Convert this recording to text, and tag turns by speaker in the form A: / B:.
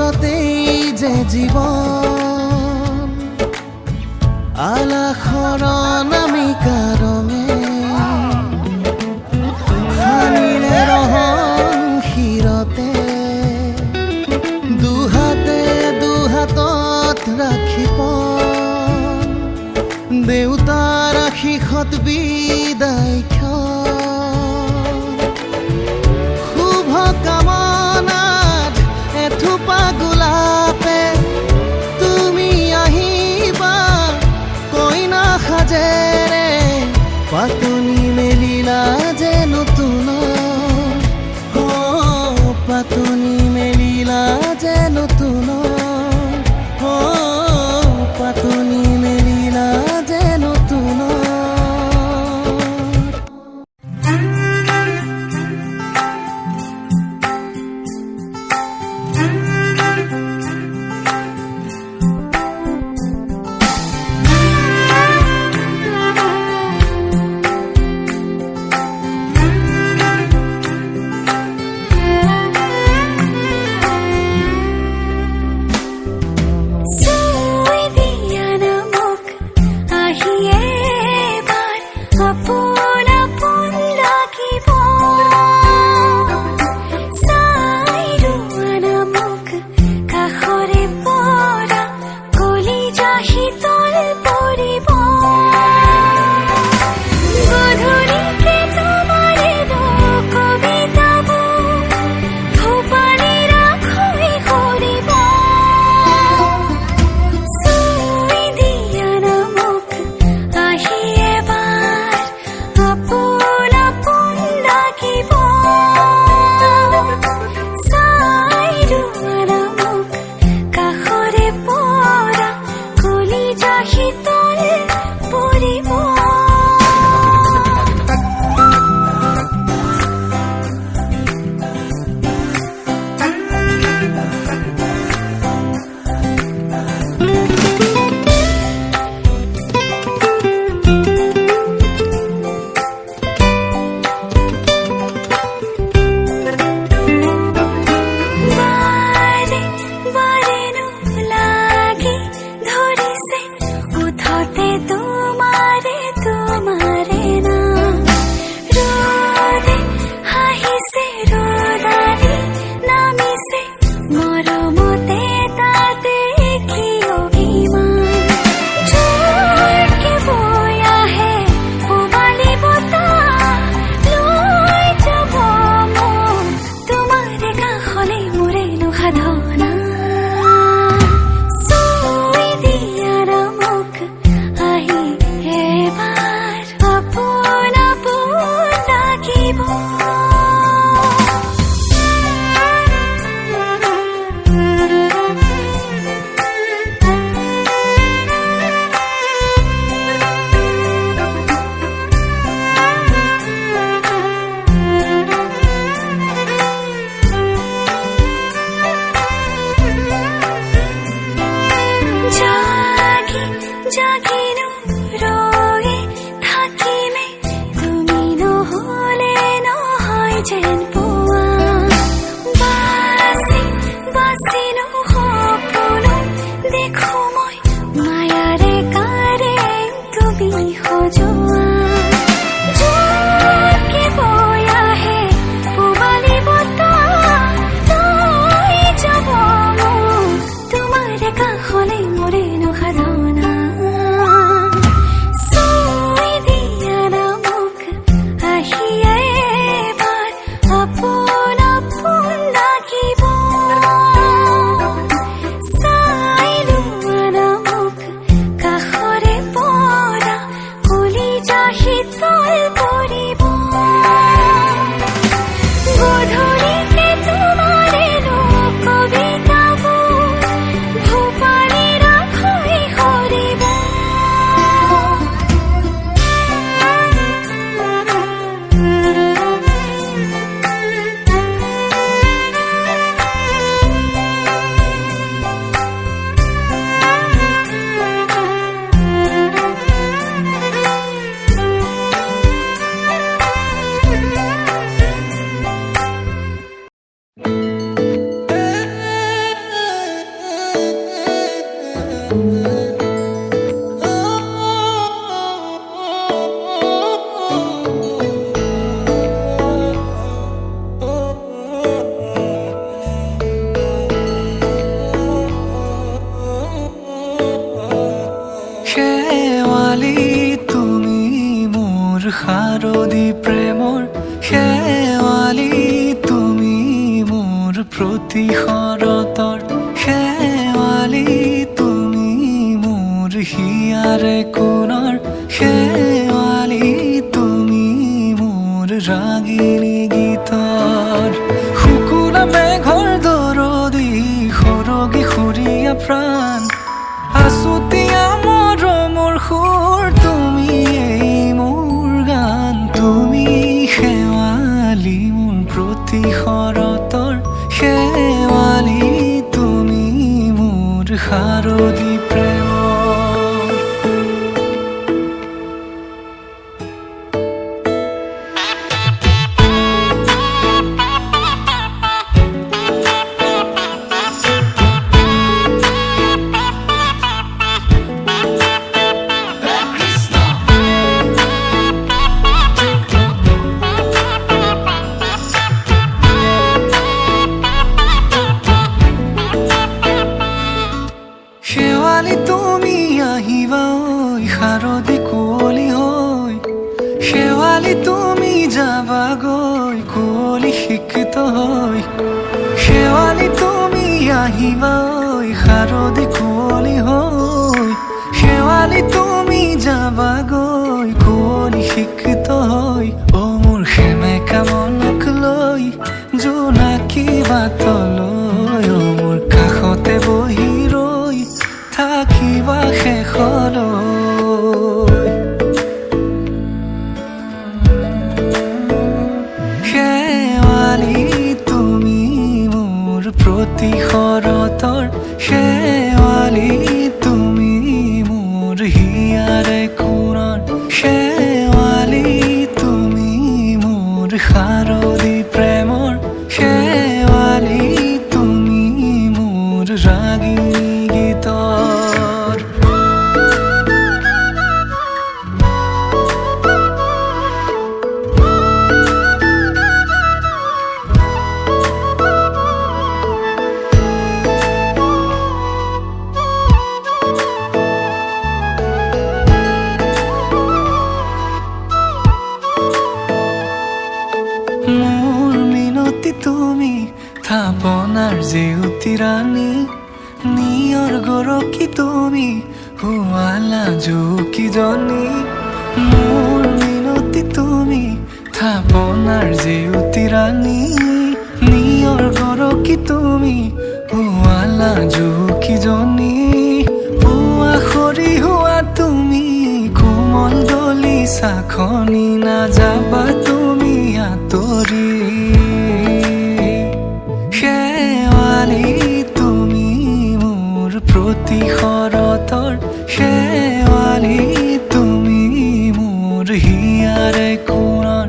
A: ওচৰতেই যে জীৱন আলাসৰ নামিকা ৰঙে হানিৰে ৰহন শিৰতে দুহাতে দুহাতত ৰাখিব দেউতাৰ আশীষত বিদায় শুভ কামনাত এথোপা গোলাপে তুমি আহিবা কইনা সাজেৰে পাতনি মেলিলা যে নতুন পাতনি মেলিলা যে নতুন পাতনি মেলিলা যে নতুন
B: শেৱালি তুমি মোৰ শাৰদী প্ৰেমৰ শেৱালি তুমি মোৰ প্ৰতি শৰতৰ শেৱালি তুমি মোৰ হিয়াৰে কোণৰ শেৱালি তুমি মোৰ ৰাগিনী গীতৰ শুকুলা মেঘৰ দৰদি সৰগী সুৰীয়া প্ৰাণ আছুতীয়া মৰমৰ সুৰ তুমি এই মোৰ গান তুমি শেৱালি মোৰ প্ৰতি শৰতৰ শেৱালি তুমি মোৰ শাৰদী প্ৰেমৰ শেৱালি তুমি আহিবা ঐ শাৰদী কুঁৱলী হৈ শেৱালি তুমি যাবাগৈ কুঁৱলী শিক্ষিত হৈ শেৱালি তুমি আহিবা ঐ শাৰদী কুঁৱলী হৈ শেৱালি তুমি যাবাগৈ কুঁৱলী শিক্ষিত হৈ অ মোৰ সেমেকা মনক লৈ জোনাকী বাটলৈ অ মোৰ কাষতে বহি ৰৈ থাকিবা শেষলৈ শেৱালি তুমি মোৰ প্ৰতি শৰতৰ শেৱালি তুমি মোৰ হিয়াৰে কোণৰ শেৱালি তুমি মোৰ শাৰদী প্ৰেমৰ শেৱালি তুমি মোৰ ৰাগিনী গীতৰ মোৰ মিনতি তুমি থাপনাৰ জেউতি ৰাণী নিয়ৰ গৰকী তুমি শুৱালা জুকিজনী মোৰ মিনতি তুমি থাপনাৰ জেউতি ৰাণী নিয়ৰ গৰকী তুমি শুৱালা জুকিজনী পুৱা খৰি হোৱা তুমি কোমল দলি চাখনি নাযাবা তুমি আঁতৰি শেৱালি তুমি মোৰ প্ৰতি শৰতৰ শেৱালি তুমি মোৰ হিয়াৰে কোণৰ